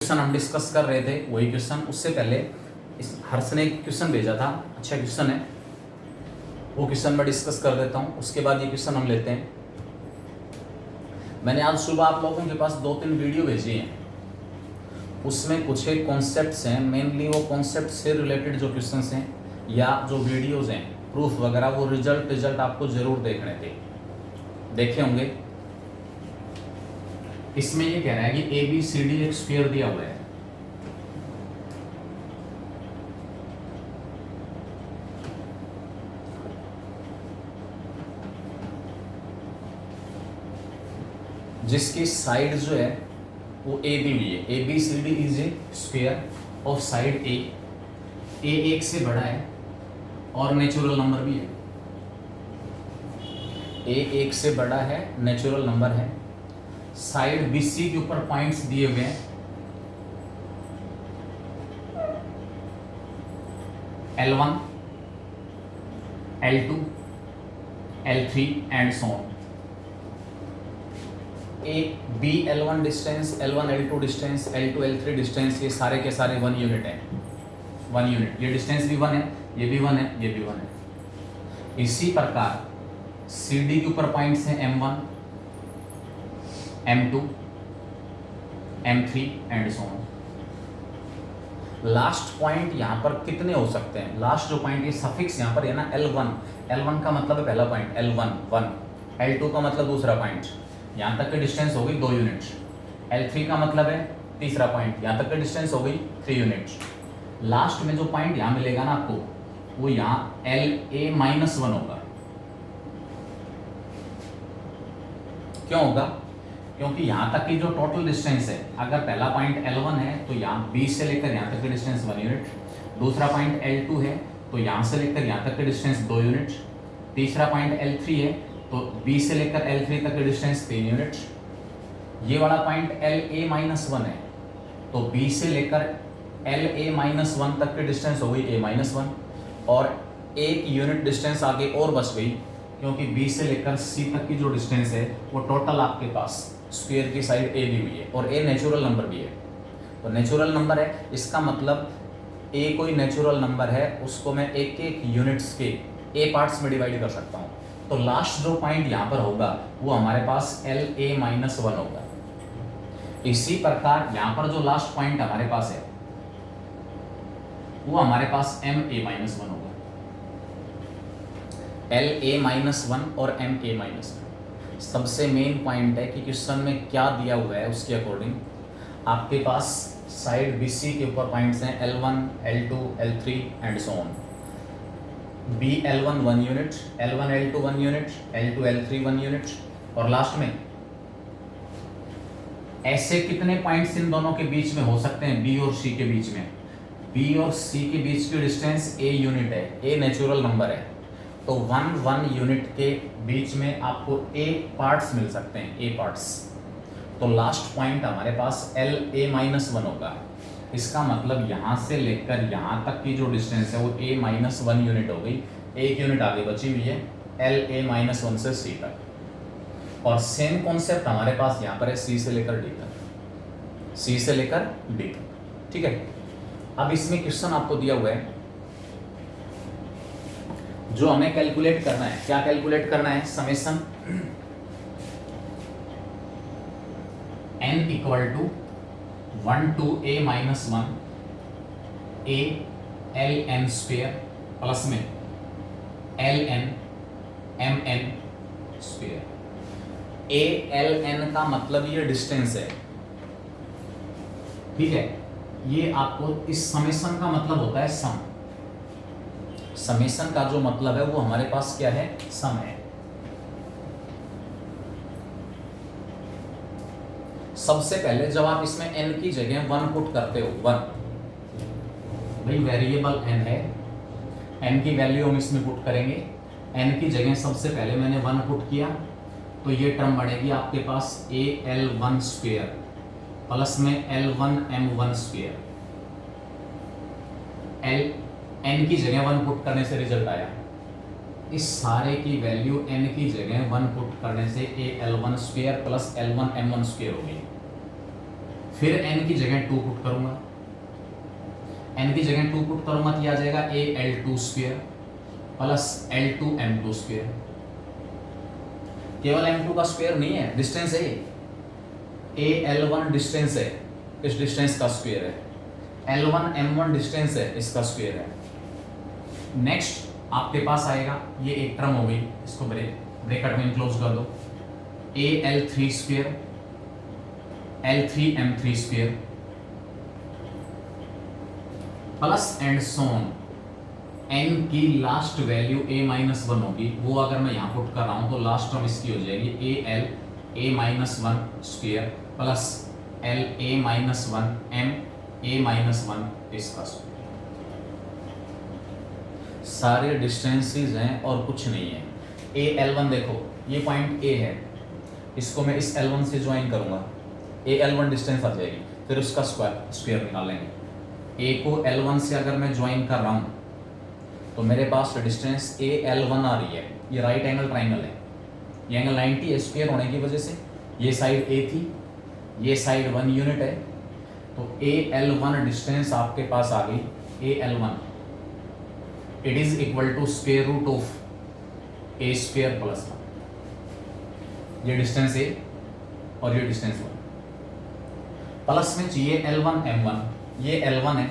Question हम discuss कर रहे थे वही क्वेश्चन। उससे पहले इस हर्ष ने एक क्वेश्चन भेजा था, अच्छा क्वेश्चन है, वो क्वेश्चन मैं डिस्कस कर देता हूँ। उसके बाद ये क्वेश्चन हम लेते हैं। मैंने आज सुबह आप लोगों के पास 2-3 वीडियो भेजी हैं, उसमें कुछ एक कॉन्सेप्ट्स हैं, मेनली वो कॉन्सेप्ट से रिलेटेड जो क्वेश्चंस हैं या जो वीडियोज़ हैं, प्रूफ वगैरह, वो रिजल्ट आपको ज़रूर देखने थे, देखे होंगे। इसमें ये कह रहा है कि ABCD एक स्फीयर दिया हुआ है, जिसकी साइड जो है वो A दी हुई है। ABCD is a sphere of side A एक से बड़ा है और नेचुरल नंबर भी है। A एक से बड़ा है, नेचुरल नंबर है। साइड BC के ऊपर पॉइंट्स दिए हुए हैं, L1, L2, L3 and so on. BL1 distance, L1 L2 distance, L2 L3 distance, ये सारे के सारे 1 यूनिट है। 1 यूनिट, ये डिस्टेंस भी 1 है, ये भी 1 है, ये भी 1 है। इसी प्रकार CD के ऊपर पॉइंट्स हैं M1, M2, M3 and so on. Last point यहाँ पर कितने हो सकते हैं? लास्ट जो पॉइंट, ये सफिक्स यहाँ पर है ना, L1 का मतलब है पहला पॉइंट, L1 1, L2 का मतलब दूसरा पॉइंट, यहाँ तक की डिस्टेंस हो गई 2 यूनिट। L3 का मतलब है तीसरा पॉइंट, यहाँ तक की डिस्टेंस हो गई 3 यूनिट। लास्ट में जो पॉइंट यहाँ मिलेगा ना आपको, वो यहाँ LA-1 होगा। क्यों होगा? क्योंकि यहाँ तक की जो टोटल डिस्टेंस है, अगर पहला पॉइंट L1 है तो यहाँ B से लेकर यहाँ तक की डिस्टेंस 1 यूनिट, दूसरा पॉइंट L2 है तो यहाँ से लेकर यहाँ तक की डिस्टेंस 2 यूनिट, तीसरा पॉइंट L3 है तो B से लेकर L3 तक की डिस्टेंस 3 यूनिट, ये वाला पॉइंट LA-1 है तो B से लेकर LA-1 तक की डिस्टेंस हो गई A-1, और 1 यूनिट डिस्टेंस आगे और बच गई, क्योंकि B से लेकर C तक की जो डिस्टेंस है वो टोटल आपके पास स्क्वायर की साइड A दी हुई है, और A नेचुरल नंबर भी है। तो नेचुरल नंबर है, इसका मतलब A कोई नेचुरल नंबर है, उसको मैं एक एक यूनिट्स के A पार्ट्स में डिवाइड कर सकता हूँ। तो लास्ट जो पॉइंट यहाँ पर होगा वो हमारे पास LA-1 होगा। इसी प्रकार यहाँ पर जो लास्ट पॉइंट हमारे पास है वो हमारे पास MA-1 होगा। LA-1 और MA-1 सबसे मेन पॉइंट है कि क्वेश्चन में क्या दिया हुआ है उसके अकॉर्डिंग आपके पास साइड BC के ऊपर पॉइंट्स हैं L1, L2, L3 and so on. BL1 1 unit, L1 L2 1 unit, L2 L3 1 unit, और लास्ट में ऐसे कितने पॉइंट्स इन दोनों के बीच में हो सकते हैं? B और C के बीच में, B और C के बीच की डिस्टेंस A यूनिट है, A नेचुरल नंबर है, तो 1 यूनिट के बीच में आपको A पार्ट्स मिल सकते हैं, A पार्ट्स। तो लास्ट पॉइंट हमारे पास LA-1 होगा। इसका मतलब यहाँ से लेकर यहाँ तक की जो डिस्टेंस है वो A-1 यूनिट हो गई, 1 यूनिट आगे बची हुई है LA-1 से C तक। और सेम कॉन्सेप्ट हमारे पास यहाँ पर है C से लेकर D तक, C से लेकर D तक, ठीक है। अब इसमें क्वेश्चन आपको दिया हुआ है, जो हमें कैलकुलेट करना है। क्या कैलकुलेट करना है? Summation n equal to 1 to A-1 A ln square plus में ln mn square. A ln का मतलब ये डिस्टेंस है, ठीक है। ये आपको इस समेशन का मतलब होता है सम। समेशन का जो मतलब है वो हमारे पास क्या है? सम है। सबसे पहले जब आप इसमें n की जगह 1 पुट करते हो, 1 भाई वेरिएबल n है, n की वैल्यू हम इसमें पुट करेंगे। n की जगह सबसे पहले मैंने 1 पुट किया तो ये टर्म बढ़ेगी आपके पास AL1 स्क्वायर प्लस में L1M1 स्क्वायर। n की जगह 1 पुट करने से रिजल्ट आया, इस सारे की वैल्यू n की जगह 1 पुट करने से AL1 square plus L1M1 square हो गई। फिर n की जगह 2 पुट करूंगा, n की जगह 2 पुट करूंगा तो ये आ जाएगा AL2 square plus L2 M2 square. केवल M2 का स्क्वायर नहीं है, डिस्टेंस है, AL1 डिस्टेंस है, इस डिस्टेंस का स्क्वायर है, L1 M1 डिस्टेंस है, इसका स्क्वायर है। नेक्स्ट आपके पास आएगा, ये एक टर्म हो गई, इसको ब्रैकेट में क्लोज कर दो, AL3 square L3 M3 square plus and so on n की लास्ट वैल्यू a-1 होगी, वो अगर मैं यहाँ पुट कर रहा हूँ तो लास्ट टर्म इसकी हो जाएगी AL a-1 square plus L a-1 M a-1 इसका स्क्वायर। सारे डिस्टेंसेस हैं और कुछ नहीं है। AL1 देखो, ये पॉइंट A है, इसको मैं इस L1 से ज्वाइन करूंगा, AL1 डिस्टेंस आ जाएगी, फिर उसका स्क्वायर निकालेंगे। A को L1 से अगर मैं ज्वाइन कर रहा हूँ तो मेरे पास डिस्टेंस AL1 आ रही है, ये राइट एंगल ट्राइंगल है, ये एंगल 90 है स्क्वायर होने की वजह से, ये साइड A थी, ये साइड 1 यूनिट है, तो AL1 डिस्टेंस आपके पास आ गई, AL1 it is equal to square root of A square plus 1, ये डिस्टेंस A और ये डिस्टेंस 1, प्लस में चाहिए L1 M1, ये L1 है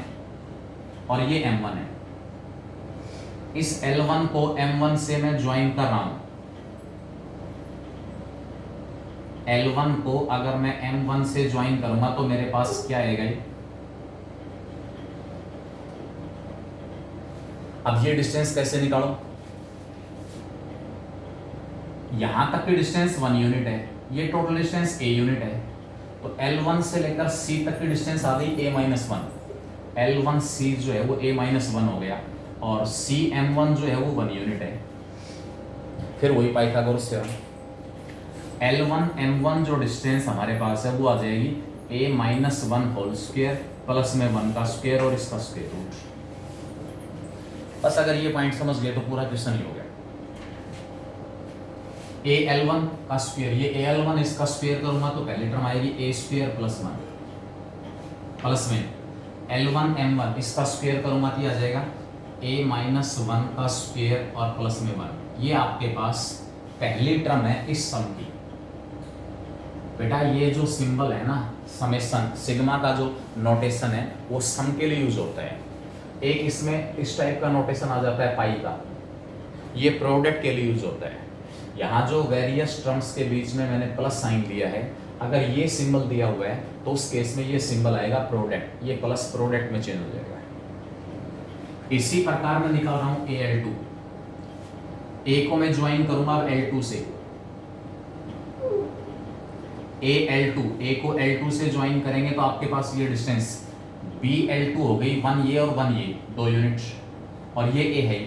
और ये M1 है, इस L1 को M1 से मैं ज्वाइन कर रहा हूं, L1 को अगर मैं M1 से ज्वाइन करूंगा तो मेरे पास क्या आएगा, अब ये डिस्टेंस कैसे निकालो, यहां तक की डिस्टेंस 1 यूनिट है, ये टोटल डिस्टेंस A यूनिट है, तो L1 से लेकर C तक की डिस्टेंस आ गई A-1, L1C जो है वो A-1 हो गया और CM1 जो है वो 1 यूनिट है। फिर वही पाइथागोरस थ्योरम, L1 M1 जो डिस्टेंस हमारे पास है वो आ जाएगी A-1 होल स्क्वायर प्लस में 1 का स्क्वायर और इसका स्क्वायर रूट। बस अगर ये पॉइंट समझ गए तो पूरा क्वेश्चन ही हो गया। AL1 का स्क्वायर, ये AL1 इसका स्क्वायर करूंगा तो पहली टर्म आएगी A स्क्वायर प्लस 1 प्लस में L1 M1 इसका स्क्वायर करूंगा तो ये आ जाएगा A-1 का स्क्वायर और प्लस में 1। ये आपके पास पहली टर्म है इस सम की। बेटा ये जो सिंबल है ना समेशन, सिग्मा का जो नोटेशन है वो सम के लिए यूज होता है। एक इसमें इस टाइप का नोटेशन आ जाता है पाई का, ये प्रोडक्ट के लिए यूज होता है। यहाँ जो वेरियस टर्म्स के बीच में मैंने प्लस साइन दिया है, अगर ये सिंबल दिया हुआ है तो उस केस में ये सिंबल आएगा प्रोडक्ट, ये प्लस प्रोडक्ट में चेंज हो जाएगा। इसी प्रकार मैं निकाल रहा हूं AL2, A को मैं ज्वाइन करूंगा अब L2 से, AL2, A को L2 से ज्वाइन करेंगे तो आपके पास ये डिस्टेंस BL2 हो गई, 1 ये और 1 ये 2 यूनिट, और ये A है,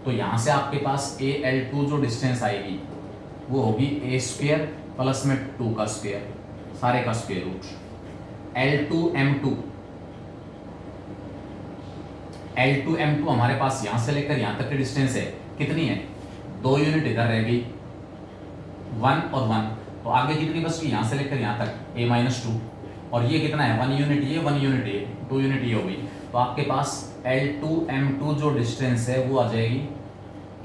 तो यहां से आपके पास AL2 जो डिस्टेंस आएगी वो होगी A स्क्वायर प्लस में 2 का स्क्वायर, सारे का स्क्वायर रूट। L2 M2 हमारे पास यहां से लेकर यहां तक की डिस्टेंस है, कितनी है 2 यूनिट, इधर रह गई 1 और 1, तो आगे कितनी बच गई यहां से लेकर यहां तक A-2, और ये कितना है 1 यूनिट, ये 1 यूनिट ये 2 यूनिट ये हो गई, तो आपके पास L2 M2 जो डिस्टेंस है वो आ जाएगी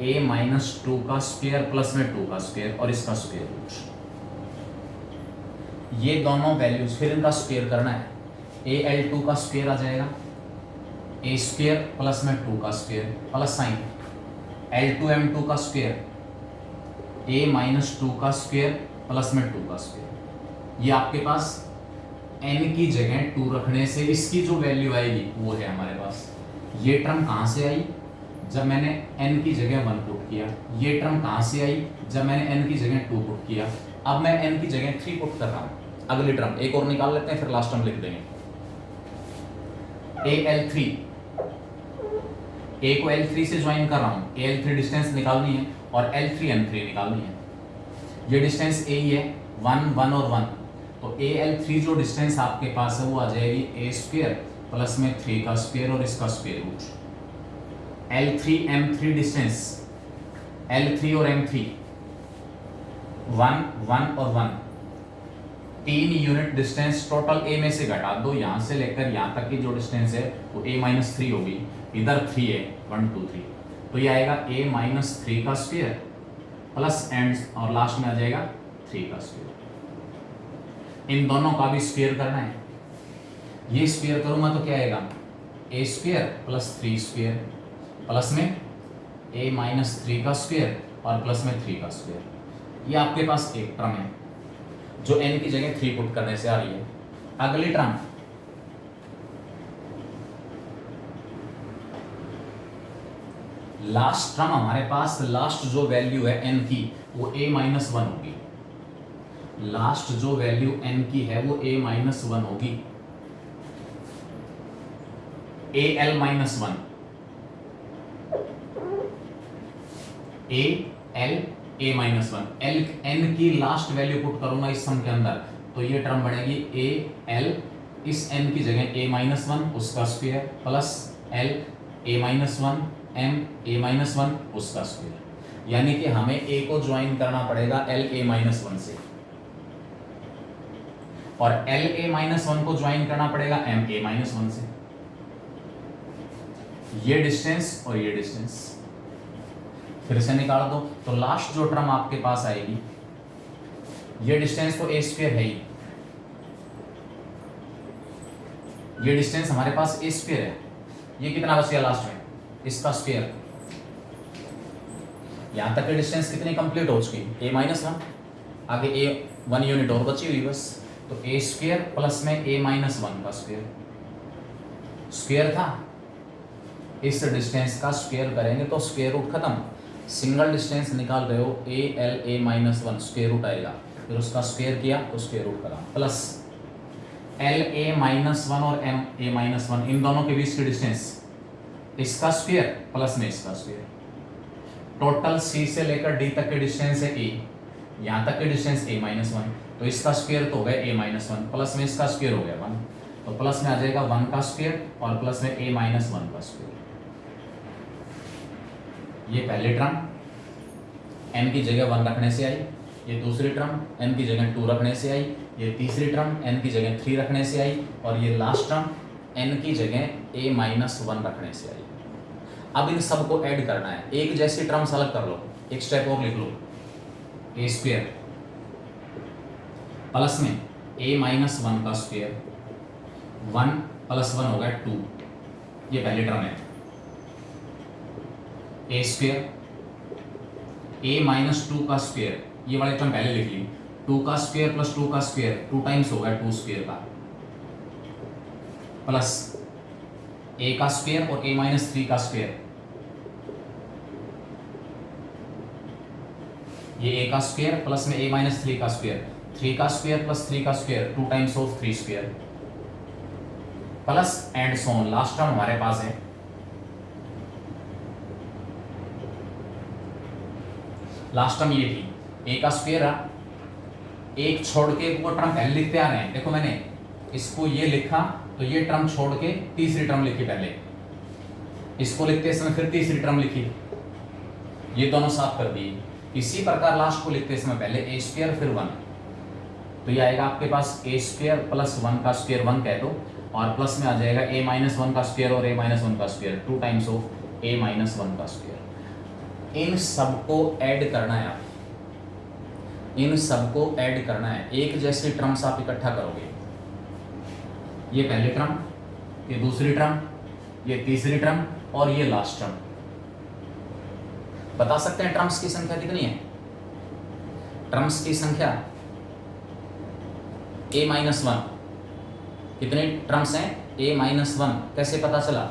A-2 का स्क्वायर प्लस में 2 का स्क्वायर और इसका स्क्वायर रूट। ये दोनों वैल्यूज फिर इनका स्क्वायर करना है, AL2 का स्क्वायर आ जाएगा A स्क्वायर प्लस में 2 का square plus sign L2 M2 का स्क्वायर A-2 का स्क्वायर प्लस में 2 का स्क्वायर। ये आपके पास n की जगह 2 रखने से इसकी जो वैल्यू आएगी वो है हमारे पास। ये टर्म कहाँ से आई, जब मैंने n की जगह 1 पुट किया। ये टर्म कहाँ से आई, जब मैंने n की जगह 2 पुट किया। अब मैं n की जगह 3 पुट कर रहा हूँ। अगली टर्म एक और निकाल लेते हैं, फिर लास्ट टर्म लिख देंगे। AL3, A को L3 से ज्वाइन कर रहा हूँ, AL3 डिस्टेंस निकालनी है और L3 M3 निकालनी है। ये डिस्टेंस A ही है 1 1 और 1, तो AL3 जो डिस्टेंस आपके पास है वो आ जाएगी A स्क्वायर प्लस में 3 का स्क्वायर और इसका square root. L3 M3 distance, L3 और M3 1 1 और 1, 3 यूनिट डिस्टेंस टोटल ए में से घटा दो, यहां से लेकर यहां तक की जो डिस्टेंस है वो a माइनस 3 होगी, इधर 3 है, 1 2 3, तो ये आएगा a माइनस 3 का स्क्वायर प्लस एंड और लास्ट में आ जाएगा 3 का स्क्वायर। इन दोनों का भी स्क्वायर करना है, ये स्क्वायर करूंगा तो क्या आएगा a square plus 3 square plus में a माइनस 3 का स्क्वायर और प्लस में 3 का स्क्वायर। ये आपके पास एक टर्म है जो n की जगह 3 पुट करने से आ रही है। अगली टर्म लास्ट टर्म हमारे पास, लास्ट जो वैल्यू है n की वो a माइनस 1 होगी, लास्ट जो वैल्यू n की है वो a माइनस 1 होगी, al minus 1, al a minus 1, l n की लास्ट वैल्यू पुट करूंगा इस सम के अंदर तो ये टर्म बनेगी a l, इस n की जगह a माइनस 1 उसका square plus l a minus 1 m a minus 1 उसका स्क्वायर, यानी कि हमें a को ज्वाइन करना पड़ेगा l a माइनस 1 से और l a माइनस 1 को ज्वाइन करना पड़ेगा m a माइनस 1 से। ये डिस्टेंस और ये डिस्टेंस फिर से निकाल दो तो लास्ट जो टर्म आपके पास आएगी, ये डिस्टेंस तो a स्क्वायर है ही, ये डिस्टेंस हमारे पास a स्क्वायर है, ये कितना बच गया लास्ट में इसका स्क्वायर, यहां तक की डिस्टेंस कितनी कंप्लीट हो चुकी a माइनस 1, आगे a 1 यूनिट और बची हुई बस, तो a स्क्वायर प्लस में a माइनस 1 का स्क्वायर, स्क्वायर था, इस डिस्टेंस का स्क्वायर करेंगे तो स्क्वायर रूट खत्म, सिंगल डिस्टेंस निकाल रहे हो a l a minus 1 square root आएगा, फिर उसका स्क्वायर किया तो स्क्वायर रूट करा प्लस l a माइनस 1 और m a माइनस 1 इन दोनों के बीच की डिस्टेंस इसका स्क्वायर प्लस में इसका स्क्वायर, टोटल c से लेकर d तक की डिस्टेंस है a, यहाँ तक की डिस्टेंस a माइनस 1 तो इसका स्क्वायर तो हो गया a माइनस 1 प्लस में इसका स्क्वायर हो गया 1, तो प्लस में आ जाएगा 1 का स्क्वायर और प्लस में a माइनस 1 का स्क्वायर। ये पहली टर्म n की जगह 1 रखने से आई, ये दूसरी टर्म n की जगह 2 रखने से आई, ये तीसरी टर्म n की जगह 3 रखने से आई और ये लास्ट टर्म n की जगह a माइनस 1 रखने से आई। अब इन सबको ऐड करना है, एक जैसी टर्म्स अलग कर लो, एक स्टेप और लिख लो, a स्क्वायर प्लस में a माइनस 1 का स्क्वायर, 1 प्लस 1 हो गया 2, ये पहली टर्म है, a स्क्वायर a माइनस 2 का स्क्वायर, ये वाली टर्म पहले लिख ली, 2 का स्क्वायर प्लस 2 का स्क्वायर 2 टाइम्स हो गया 2 स्क्वायर का, प्लस a का स्क्वायर और a माइनस 3 का स्क्वायर, ये a का स्क्वायर प्लस में a माइनस 3 का स्क्वायर, 3 का स्क्वायर प्लस 3 का square 2 times of 3 square plus and so on. Last term हमारे पास है लास्ट टर्म ये थी a का स्क्वायर रहा, एक छोड़ के वो टर्म पहले लिखते आ रहे हैं, देखो मैंने इसको ये लिखा तो ये टर्म छोड़ के तीसरी टर्म लिखी, पहले इसको लिखते समय फिर तीसरी टर्म लिखी, ये दोनों साफ कर दिए। इसी प्रकार लास्ट को लिखते समय पहले a स्क्वायर फिर 1, तो ये आएगा आपके पास a स्क्वायर प्लस 1 का स्क्वायर 1 कह दो और प्लस में आ जाएगा a माइनस 1 का स्क्वायर और a माइनस 1 का square 2 times of a minus 1 का स्क्वायर। इन सबको ऐड करना है, आप इन सबको ऐड करना है, एक जैसी टर्म्स आप इकट्ठा करोगे, ये पहली टर्म, ये दूसरी टर्म, ये तीसरी टर्म और ये लास्ट टर्म। बता सकते हैं टर्म्स की संख्या कितनी है? टर्म्स की संख्या a माइनस 1, कितने टर्म्स हैं? a minus 1। कैसे पता चला?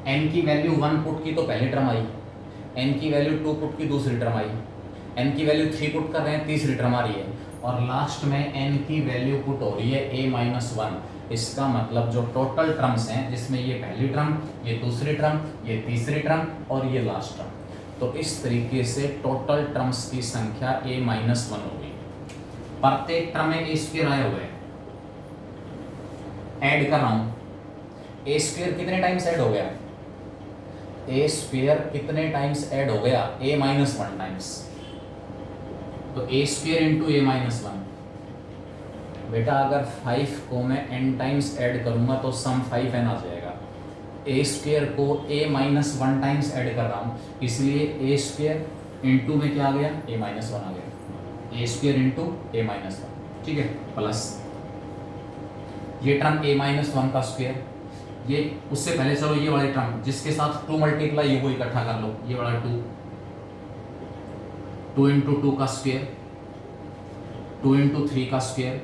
n की वैल्यू 1 पुट की तो पहली टर्म आई, n की वैल्यू 2 पुट की दूसरी टर्म आई, n की वैल्यू 3 पुट कर रहे हैं तीसरी टर्म आ रही है और लास्ट में n की वैल्यू पुट हो रही है a माइनस 1। इसका मतलब जो टोटल टर्म्स हैं जिसमें ये पहली टर्म, ये दूसरी टर्म, ये तीसरी टर्म और ये लास्ट टर्म, तो इस तरीके से टोटल टर्म्स की संख्या a माइनस 1 होगी। प्रत्येक टर्म में a स्क्वायर आए हुए हैं, ऐड कर रहा हूं, a स्क्वायर कितने टाइम्स ऐड हो गया? a स्क्वायर कितने टाइम्स ऐड हो गया? a माइनस 1 टाइम्स, तो a square into a minus 1 बेटा अगर 5 को मैं n टाइम्स ऐड करूंगा तो सम 5n आ जाएगा। ए स्क्वेयर को a माइनस 1 टाइम्स ऐड कर रहा हूँ, इसलिए ए स्क्वेयर इंटू में क्या आ गया, a माइनस 1 आ गया, ए स्क्वेयर इंटू ए माइनस 1, ठीक है, प्लस ये टर्म a माइनस 1 का स्क्वेयर, ये उससे पहले चलो ये वाले टर्म जिसके साथ 2 मल्टीप्लाई ये को इकट्ठा कर लो, ये वाला 2 इंटू 2 का स्क्वेयर, 2 इंटू 3 का स्क्वेयर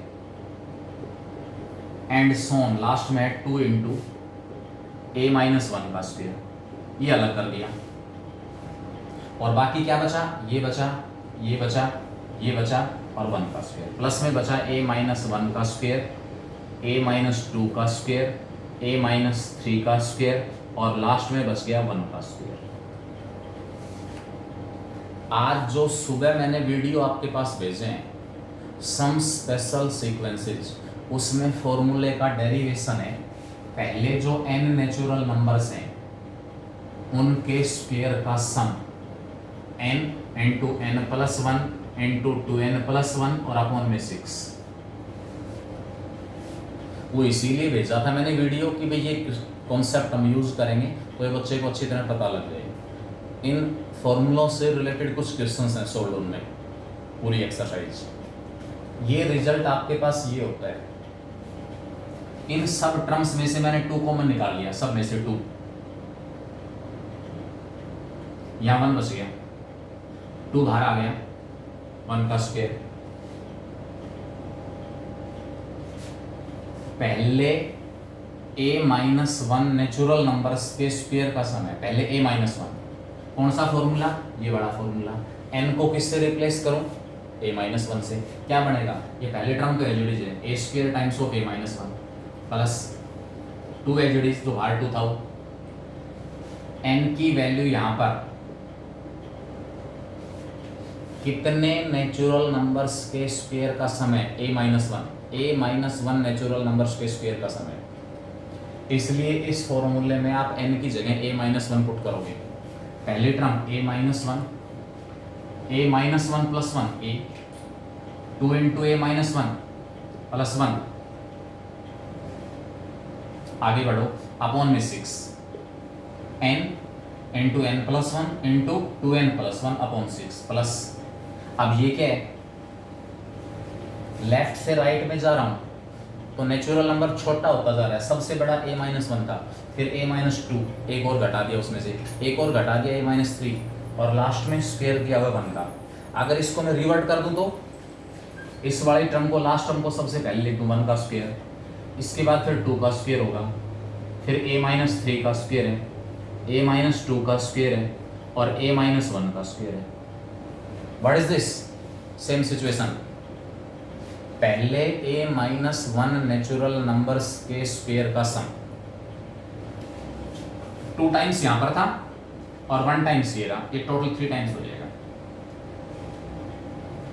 एंड सोन लास्ट में 2 इंटू ए माइनस 1 का स्क्वेयर, ये अलग कर दिया। और बाकी क्या बचा, ये बचा, ये बचा, ये बचा और 1 का स्क्वेयर, प्लस में बचा a माइनस 1 का स्क्वेयर, a माइनस 2 का स्क्वेयर, a माइनस 3 का स्क्वेयर और लास्ट में बच गया 1 का स्क्वेयर। आज जो सुबह मैंने वीडियो आपके पास भेजे हैं सम स्पेशल सीक्वेंसेस, उसमें फॉर्मूले का डेरिवेशन है, पहले जो n नेचुरल नंबर्स हैं उनके स्क्वायर का सम n into n plus 1 into 2n plus 1 और अपॉन में 6। वो इसीलिए भेजा था मैंने वीडियो कि भाई ये कॉन्सेप्ट हम यूज करेंगे तो ये बच्चे को अच्छी तरह पता लग जाएगा। इन फॉर्मूलों से रिलेटेड कुछ क्वेश्चंस हैं सोल्व उनमें, पूरी एक्सरसाइज। ये रिजल्ट आपके पास ये होता है। इन सब टर्म्स में से मैंने 2 कॉमन निकाल लिया, सब में से 2, यहां 1 बच गया, 2 बाहर आ गया, 1 का स्क्वायर। पहले a माइनस 1 नेचुरल नंबर्स के स्क्वायर का सम है, पहले a माइनस 1। कौन सा फॉर्मूला, ये बड़ा फॉर्मूला। n को किससे रिप्लेस करूं, a माइनस 1 से, क्या बनेगा, ये पहले टर्म तो एज इट इज है, a square times of a minus 1 plus 2 as it is, तो बाहर 2 था। n की वैल्यू यहां पर कितने नेचुरल नंबर्स के स्क्वायर का सम है, a minus 1, a minus 1 natural numbers के स्क्वायर का सम है। इसलिए इस फॉर्मूले में आप n की जगह a माइनस 1 पुट करोगे। पहली term a minus 1, a minus 1 plus 1 a, 2 into a minus 1 plus 1, आगे बढ़ो, अपॉन में 6, n into n plus 1 into 2n plus 1 upon 6 plus, अब ये क्या है, लेफ्ट से राइट में जा रहा हूं तो नेचुरल नंबर छोटा होता जा रहा है, सबसे बड़ा a माइनस 1 था, फिर a माइनस 2, एक और घटा दिया उसमें से, एक और घटा दिया a माइनस 3 और लास्ट में स्क्वायर किया हुआ 1 का। अगर इसको मैं रिवर्ट कर दूं तो इस वाली टर्म को, लास्ट टर्म को सबसे पहले लिख दूं 1 का स्क्वायर, इसके बाद फिर 2 का स्क्वायर होगा, फिर a माइनस 3 का स्क्वायर है, a माइनस 2 का स्क्वायर है और a माइनस 1 का स्क्वायर है। What is this, same situation, पहले a माइनस 1 नेचुरल नंबर्स के स्क्वायर का सम 2 टाइम्स यहां पर था और 1 टाइम्स ये रहा, ये टोटल 3 टाइम्स हो जाएगा।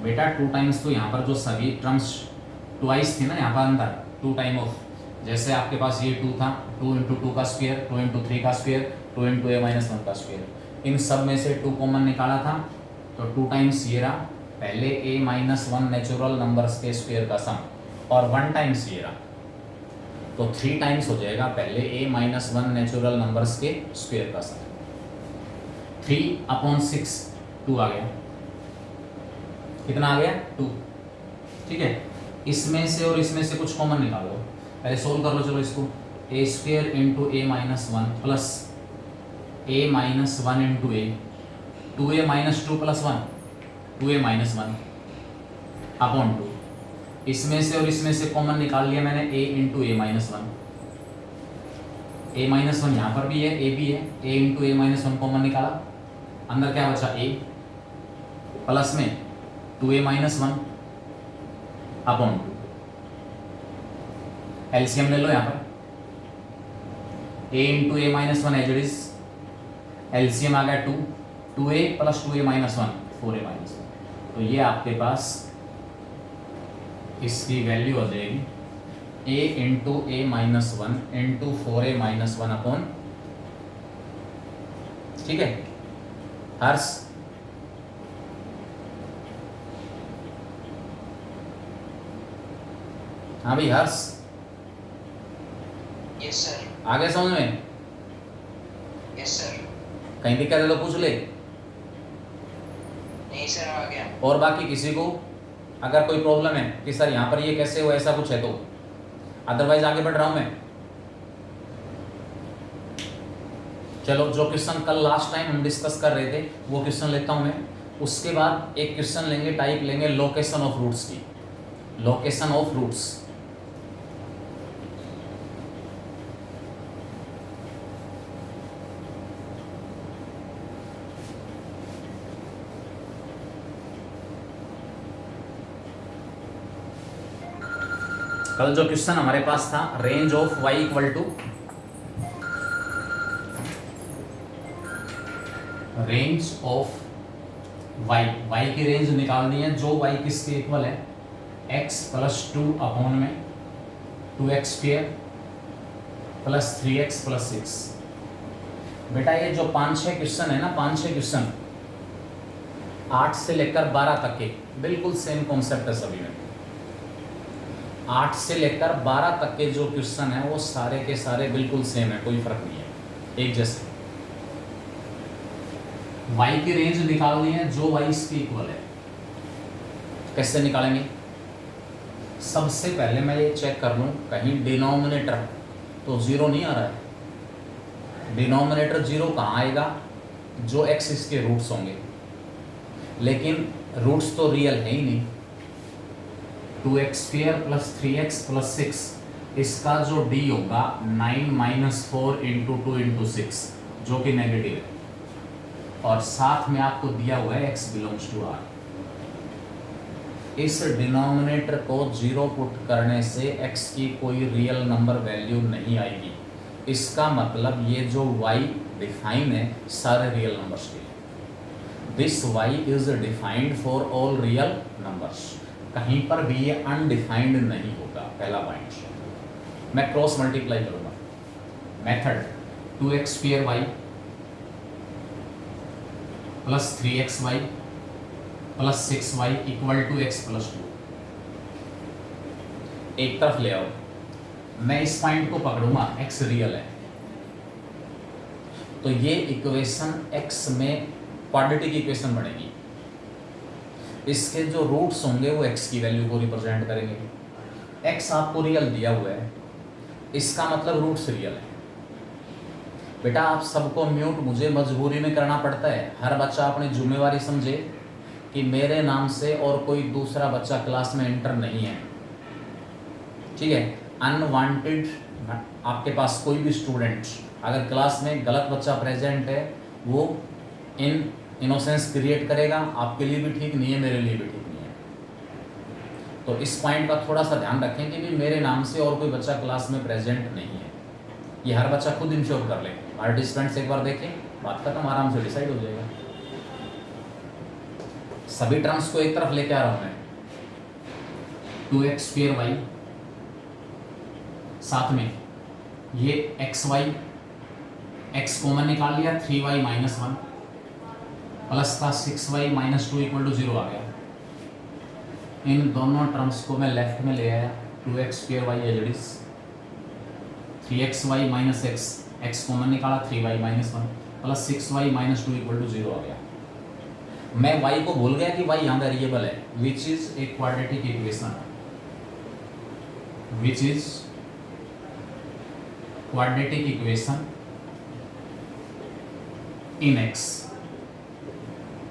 बेटा 2 टाइम्स तो यहाँ पर जो सभी टर्म्स ट्वाइस थी ना यहाँ पर अंदर, 2 टाइम ऑफ, जैसे आपके पास ये 2 था, 2 इंटू 2 का स्क्वायर, 2 इंटू 3 का स्क्वायर, 2 इंटू a माइनस 1 का स्क्वायर, इन सब में से 2 कॉमन निकाला था तो 2 टाइम्स ये रहा, पहले a माइनस 1 नेचुरल नंबर्स के स्क्वायर का सम और 1 टाइम्स ये रहा, तो 3 टाइम्स हो जाएगा पहले a माइनस 1 नेचुरल नंबर्स के स्क्वायर का सम। 3 अपॉन 6, 2 आ गया, कितना आ गया 2, ठीक है। इसमें से और इसमें से कुछ कॉमन निकालो, पहले सोल्व कर लो, चलो इसको, a square into a minus 1 plus a minus 1 into a, 2a minus 2 plus 1, 2a minus 1 upon 2, इसमें से और इसमें से कॉमन निकाल लिया मैंने a into a minus 1, a minus 1 यहाँ पर भी है, a भी है, a into a minus 1 common निकाला, अंदर क्या बचा a प्लस में 2a माइनस 1 अपॉन 2, एलसीएम ले लो यहाँ पर, a into a minus 1 as it is, LCM आ गया 2, 2a plus 2a minus 1, 4a minus 1, तो ये आपके पास इसकी वैल्यू हो जाएगी a into a minus 1 into 4a minus 1 upon, ठीक है हर्ष, हाँ भाई हर्ष, यस सर। आगे समझ में? Yes sir. कहीं दिक्कत है तो पूछ ले। नहीं सर, आ गया। और बाकी किसी को अगर कोई प्रॉब्लम है कि सर यहाँ पर ये कैसे हो, ऐसा कुछ है तो, अदरवाइज आगे बढ़ रहा हूँ मैं। चलो, जो क्वेश्चन कल लास्ट टाइम हम डिस्कस कर रहे थे वो क्वेश्चन लेता हूँ मैं। उसके बाद एक क्वेश्चन लेंगे, टाइप लेंगे लोकेशन ऑफ रूट्स की, लोकेशन ऑफ रूट्स। कल जो क्वेश्चन हमारे पास था, range of y equal to range of y, y की रेंज निकालनी है जो y किसके इक्वल है, x प्लस 2 अपॉन में 2x square plus 3x plus 6। बेटा ये जो 5-6 क्वेश्चन है ना, 5-6 क्वेश्चन 8 से लेकर 12 तक के बिल्कुल सेम कॉन्सेप्ट है सभी में। 8 से लेकर 12 तक के जो क्वेश्चन है वो सारे के सारे बिल्कुल सेम है, कोई फर्क नहीं है, एक जैसे। y की रेंज निकालनी है जो y इसके इक्वल है। कैसे निकालेंगे? सबसे पहले मैं ये चेक कर लूँ कहीं डिनोमिनेटर तो जीरो नहीं आ रहा है। डिनोमिनेटर जीरो कहाँ आएगा? जो x इसके रूट्स होंगे, लेकिन रूट्स तो रियल है ही नहीं। 2x square plus 3x plus 6, इसका जो d होगा 9 माइनस 4 इंटू 2 इंटू 6, जो कि नेगेटिव है, और साथ में आपको दिया हुआ है x बिलोंग्स टू r। इस डिनोमिनेटर को जीरो पुट करने से x की कोई रियल नंबर वैल्यू नहीं आएगी। इसका मतलब ये जो y डिफाइन है सारे रियल नंबर्स के लिए। This y is defined for all real numbers, कहीं पर भी ये अनडिफाइंड नहीं होगा। पहला पॉइंट। मैं क्रॉस मल्टीप्लाई करूंगा। Method 2x square y plus 3xy plus 6y equal to x plus 2। एक तरफ ले आओ, मैं इस पॉइंट को पकड़ूंगा, x रियल है, तो ये इक्वेशन x में क्वाड्रेटिक इक्वेशन बनेगी। इसके जो रूट्स होंगे वो x की वैल्यू को रिप्रेजेंट करेंगे। x आपको रियल दिया हुआ है, इसका मतलब रूट्स रियल है। बेटा आप सबको म्यूट मुझे मजबूरी में करना पड़ता है। हर बच्चा अपनी जिम्मेवारी समझे कि मेरे नाम से और कोई दूसरा बच्चा क्लास में एंटर नहीं है, ठीक है। अनवांटेड आपके पास कोई भी स्टूडेंट अगर क्लास में गलत बच्चा प्रेजेंट है, वो इनोसेंस क्रिएट करेगा, आपके लिए भी ठीक नहीं है, मेरे लिए भी ठीक नहीं है। तो इस पॉइंट का थोड़ा सा ध्यान रखें कि भी मेरे नाम से और कोई बच्चा क्लास में प्रेजेंट नहीं है। ये हर बच्चा खुद इंश्योर कर ले। पार्टिसिपेंट्स एक बार देखें, बात खत्म, आराम से डिसाइड हो जाएगा। सभी टर्म्स को एक तरफ लेके आ रहा हूं मैं। 2x स्क्वायर y, साथ में ये xy, x कॉमन निकाल लिया, 3y माइनस 1 प्लस का 6y माइनस 2 इक्वल टू 0 आ गया। इन दोनों टर्म्स को मैं लेफ्ट में ले आया। 2x square y as it is, 3xy minus x common निकाला, 3y minus 1 plus 6y minus 2 equal to 0 आ गया। मैं y को भूल गया कि y यहाँ वेरिएबल है, which is a quadratic equation, which is quadratic equation in x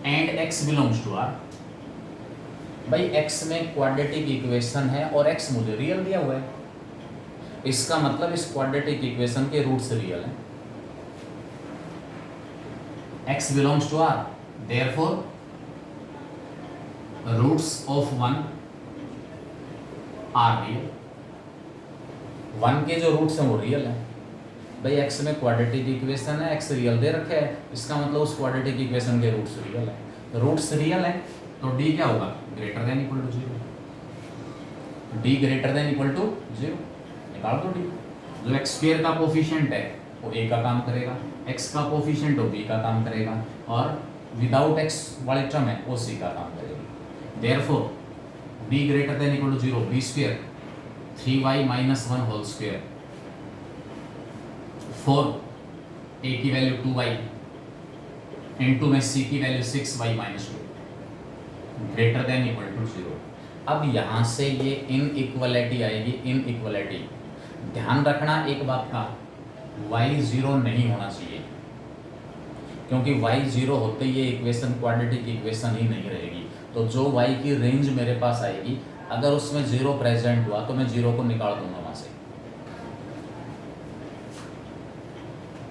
and x belongs to r। भाई x में क्वाड्रेटिक इक्वेशन है और x मुझे रियल दिया हुआ है, इसका मतलब इस क्वाड्रेटिक इक्वेशन के रूट्स रियल हैं। x belongs to r, therefore roots of 1 are real। 1 के जो रूट्स हैं वो रियल हैं। भाई x में क्वाड्रेटिक इक्वेशन है, x रियल दे रखे है, इसका मतलब उस क्वाड्रेटिक इक्वेशन के रूट्स रियल है। रूट्स रियल है तो d क्या होगा? Greater than equal to 0। d greater than equal to 0, निकाल दो d। जो x स्क्वायर का कोफिशिएंट है वो a का काम करेगा, x का कोफिशिएंट वो b का काम करेगा, और विदाउट x वाले टर्म है वो c का काम करेगा। Therefore b greater than equal to 0, b square 3y minus 1 whole square, 4 a की वैल्यू 2y इनटू में c की value 6y minus 2 greater than equal to 0। अब यहाँ से ये इनइक्वालिटी आएगी, इनइक्वालिटी। ध्यान रखना एक बात का, y 0 नहीं होना चाहिए, क्योंकि y 0 होते ही ये इक्वेशन क्वाड्रेटिक इक्वेशन ही नहीं रहेगी। तो जो y की रेंज मेरे पास आएगी, अगर उसमें 0 प्रेजेंट हुआ तो मैं 0 को निकाल दूंगा वहां से।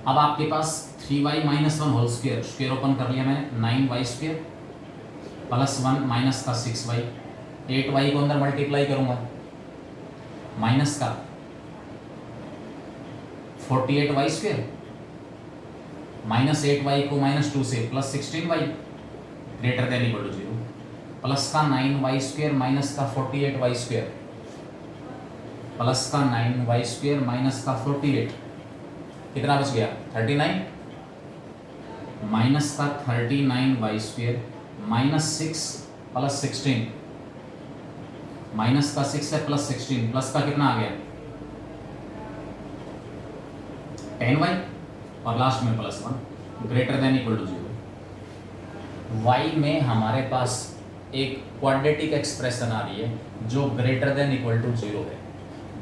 अब आपके पास 3y minus 1 whole square, square open कर लिया मैंने, 9y स्क्वायर प्लस 1 माइनस का 6y, 8y को अंदर मल्टीप्लाई करूंगा, माइनस का 48y स्क्वायर माइनस 8y को माइनस 2 से plus 16y greater than equal to 0, plus का 9y स्क्वायर माइनस का 48y स्क्वायर, प्लस का 9y स्क्वायर माइनस का 48, कितना बच गया 39, माइनस का 39y square minus 6 plus 16, minus का 6 है प्लस 16, प्लस का कितना आ गया 10y और लास्ट में plus 1 greater than equal to 0। y में हमारे पास एक क्वाड्रेटिक एक्सप्रेशन आ रही है जो ग्रेटर देन इक्वल टू 0 है।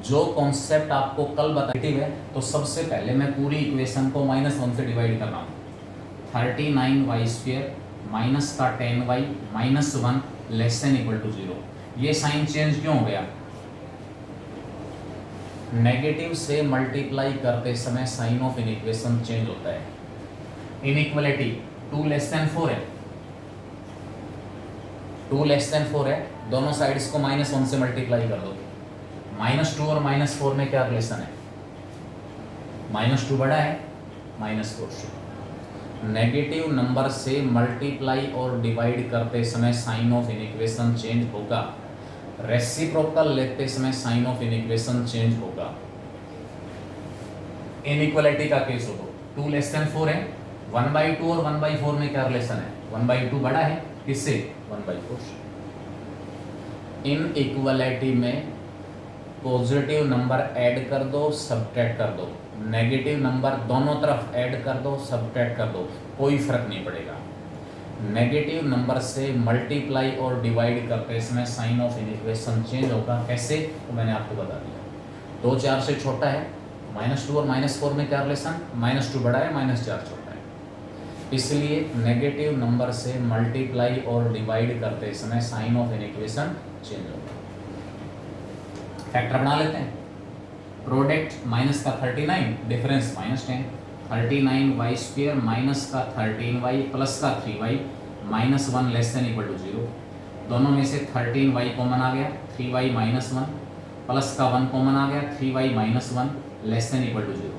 जो कॉन्सेप्ट आपको कल बताई है, तो सबसे पहले मैं पूरी इक्वेशन को -1 से डिवाइड कर रहा हूँ। 39y स्क्वायर माइनस का 10y minus 1 less than equal to 0। ये साइन चेंज क्यों हो गया? नेगेटिव से मल्टीप्लाई करते समय साइन ऑफ इनइक्वेशन चेंज होता है। इनइक्वालिटी 2 लेस देन 4 है, 2 लेस देन 4 है, दोनों साइड्स को -1 से मल्टीप्लाई कर दो। -2 और -4 में क्या रिलेशन है? -2 बड़ा है, -4। नेगेटिव नंबर से मल्टीप्लाई और डिवाइड करते समय साइन ऑफ इनइक्वेशन चेंज होगा, रेसिप्रोकल लेते समय साइन ऑफ इनइक्वेशन चेंज होगा। इनइक्वालिटी का केस हो तो 2 लेस देन 4 है, 1/2 और 1/4 में क्या रिलेशन है? 1/2 बड़ा है, किससे? 1/4। इनइक्वालिटी में पॉजिटिव नंबर ऐड कर दो, सब्ट्रैक्ट कर दो, नेगेटिव नंबर दोनों तरफ ऐड कर दो, सब्ट्रैक्ट कर दो, कोई फर्क नहीं पड़ेगा। नेगेटिव नंबर से मल्टीप्लाई और डिवाइड करते समय साइन ऑफ इनइक्वेशन चेंज होगा। कैसे? तो मैंने आपको बता दिया। 2 4 से छोटा है, -2 और -4 में क्या रिलेशन? -2 बड़ा है, -4 छोटा है। इसलिए नेगेटिव नंबर से मल्टीप्लाई और डिवाइड करते समय साइन ऑफ इनइक्वेशन चेंज होगा। फैक्टर बना लेते हैं। प्रोडक्ट माइनस का 39, डिफरेंस -10, 39y स्क्वायर माइनस का 13y प्लस का 3y minus 1 less than equal to 0। दोनों में से 13y कॉमन आ गया, 3y माइनस 1 प्लस का 1 कॉमन आ गया, 3y minus 1 less than equal to 0।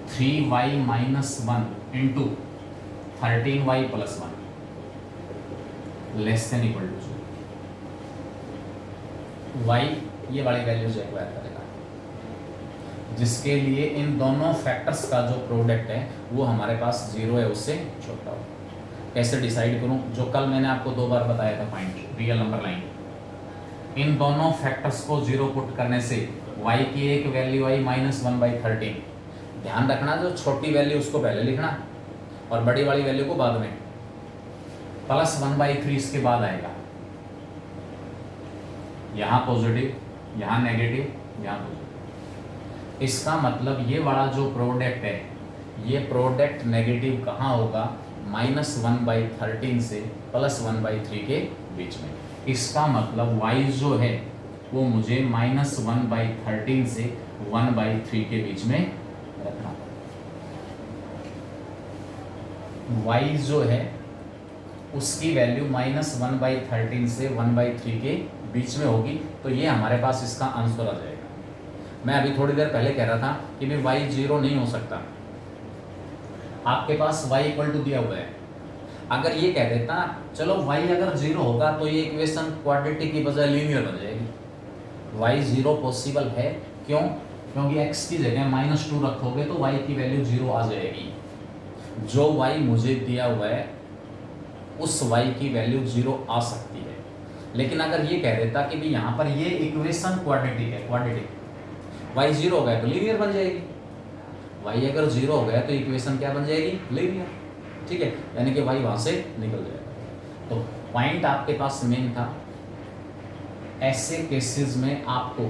3y minus 1 into 13y plus 1 less than equal to 0। y ये वाली वैल्यूज एक्वायर करेगा, जिसके लिए इन दोनों फैक्टर्स का जो प्रोडक्ट है वो हमारे पास 0 है, उससे छोटा हो। कैसे डिसाइड करूं? जो कल मैंने आपको 2 बार बताया था पॉइंट, रियल नंबर लाइन। इन दोनों फैक्टर्स को 0 पुट करने से y की एक वैल्यू आई -1/13। ध्यान रखना, जो छोटी वैल्यू उसको पहले लिखना और बड़ी वाली वैल्यू को बाद में, प्लस 1/3 इसके बाद आएगा। यहाँ पॉजिटिव, यहाँ नेगेटिव, यहाँ पॉजिटिव। इसका मतलब ये वाला जो प्रोडक्ट है, ये प्रोडक्ट नेगेटिव कहाँ होगा? -1/13 से +1/3 के बीच में। इसका मतलब y जो है वो मुझे -1/13 से 1/3 के बीच में रखना। y जो है उसकी वैल्यू -1/13 से 1/3 के बीच में होगी, तो ये हमारे पास इसका आंसर आ जाएगा। मैं अभी थोड़ी देर पहले कह रहा था कि भाई y 0 नहीं हो सकता। आपके पास y इक्वल टू दिया हुआ है, अगर ये कह देता चलो y अगर 0 होगा तो ये इक्वेशन क्वाड्रेटिक की बजाय लीनियर बन जाएगी। y 0 पॉसिबल है, क्यों? क्योंकि x की जगह -2 रखोगे तो y की वैल्यू 0 आ जाएगी। जो y मुझे दिया हुआ है उस y की वैल्यू 0 आ सकती है। लेकिन अगर ये कह देता कि भाई यहाँ पर ये इक्वेशन क्वाड्रेटिक है, क्वाड्रेटिक, y 0 हो गया तो लीनियर बन जाएगी, y अगर 0 हो गया तो इक्वेशन क्या बन जाएगी, लीनियर, ठीक है, यानी कि y वहाँ से निकल जाएगा। तो पॉइंट आपके पास मेन था, ऐसे केसेस में आपको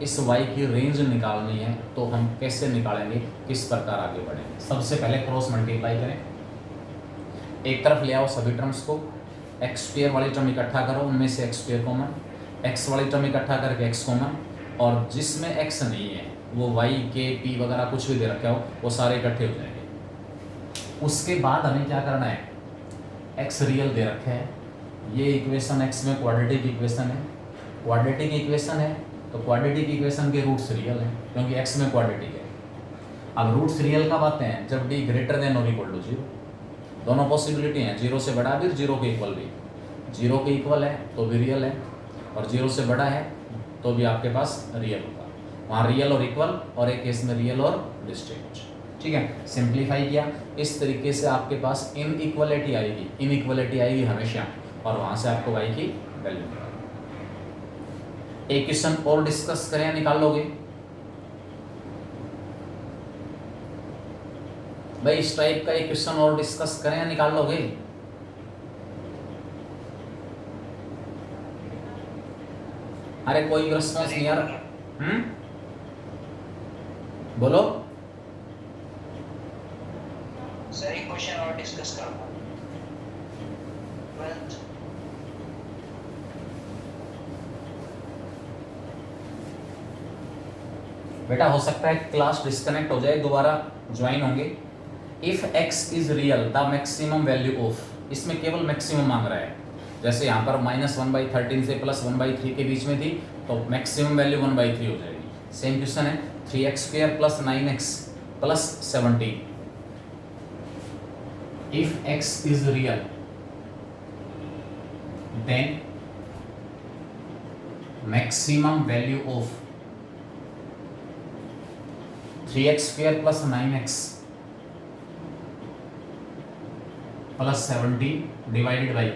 इस y की रेंज निकालनी है, तो हम कैसे निकालेंगे, किस प्रकार आगे बढ़ेंगे। सबसे पहले क्रॉस मल्टीप्लाई करें, एक तरफ ले आओ सभी टर्म्स को, एक्स स्क्वायर वाली टर्म इकट्ठा करो, उनमें से एक्स स्क्वायर कॉमन, एक्स वाली टर्म इकट्ठा करके एक्स कॉमन, और जिसमें एक्स नहीं है वो वाई के पी वगैरह कुछ भी दे रखा हो वो सारे इकट्ठे हो जाएंगे। उसके बाद हमें क्या करना है, एक्स रियल दे रखा है, ये इक्वेशन एक्स में क्वाड्रेटिक इक्वेशन है, क्वाड्रेटिक इक्वेशन है तो क्वाड्रेटिक इक्वेशन के रूट्स रियल हैं क्योंकि एक्स में क्वाड्रेटिक है। अब रूट्स रियल कब आते हैं, जब डी ग्रेटर देन और इक्वल टू 0, दोनों पॉसिबिलिटी हैं, 0 से बड़ा भी, 0 के इक्वल भी, 0 के इक्वल है तो भी रियल है, और 0 से बड़ा है तो भी आपके पास रियल होगा, वहाँ रियल और इक्वल, और एक केस में रियल और डिस्टिंक्ट, ठीक है। सिंप्लीफाई किया, इस तरीके से आपके पास इनइक्वालिटी आएगी, इनइक्वालिटी आएगी हमेशा, और वहाँ से आपको y की वैल्यू निकालनी। एक क्वेश्चन और डिस्कस करें, निकाल लोगे भाई, इस टाइप का एक क्वेश्चन और डिस्कस करें, निकाल लोगे? अरे कोई रिस्पॉन्स नहीं यार, बोलो सर एक क्वेश्चन और डिस्कस करना। 12th बेटा हो सकता है क्लास डिस्कनेक्ट हो जाए, दोबारा ज्वाइन होंगे। If x is real the maximum value of, इसमें केवल मैक्सिमम मांग रहा है, जैसे यहाँ पर -1/13 से +1/3 के बीच में थी तो मैक्सिमम वैल्यू 1/3 हो जाएगी। सेम क्वेश्चन है 3x² + 9x + 17, if x is real then maximum value of 3x² + 9x + 17 divided by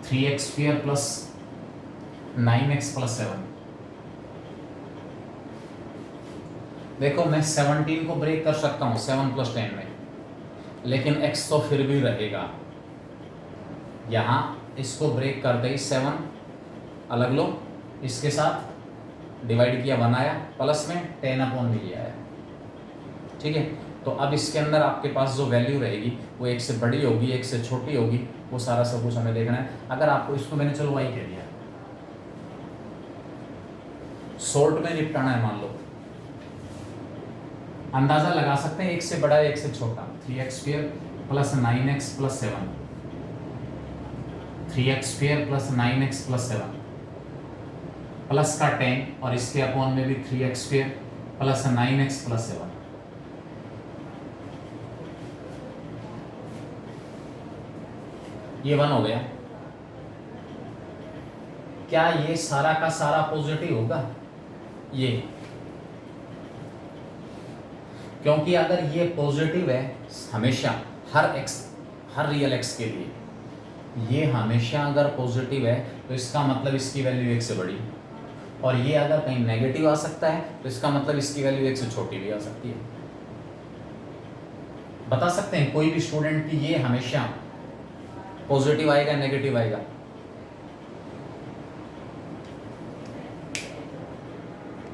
3x² + 9x + 7। देखो मैं 17 को ब्रेक कर सकता हूँ 7 + 10 में, लेकिन x तो फिर भी रहेगा, यहाँ इसको ब्रेक कर दे, 7 अलग लो, इसके साथ डिवाइड किया 1 आया, प्लस में 10/में लिया है, ठीक है। तो अब इसके अंदर आपके पास जो वैल्यू रहेगी वो एक से बड़ी होगी, एक से छोटी होगी, वो सारा सब कुछ हमें देखना है। अगर आपको इसको मैंने चलो y कह दिया, शॉर्ट में निपटाना है, मान लो अंदाजा लगा सकते हैं, एक से बड़ा एक से छोटा, 3x² + 9x + 7, 3x² + 9x + 7 plus का 10 और इसके अपॉन में भी 3x² + 9x + 7, ये 1 हो गया। क्या ये सारा का सारा पॉजिटिव होगा? ये, क्योंकि अगर ये पॉजिटिव है हमेशा, हर रियल x के लिए ये हमेशा अगर पॉजिटिव है तो इसका मतलब इसकी वैल्यू 1 से बड़ी, और ये अगर कहीं नेगेटिव आ सकता है तो इसका मतलब इसकी वैल्यू 1 से छोटी भी आ सकती है। बता सकते हैं कोई भी स्टूडेंट की ये हमेशा पॉजिटिव आएगा नेगेटिव आएगा?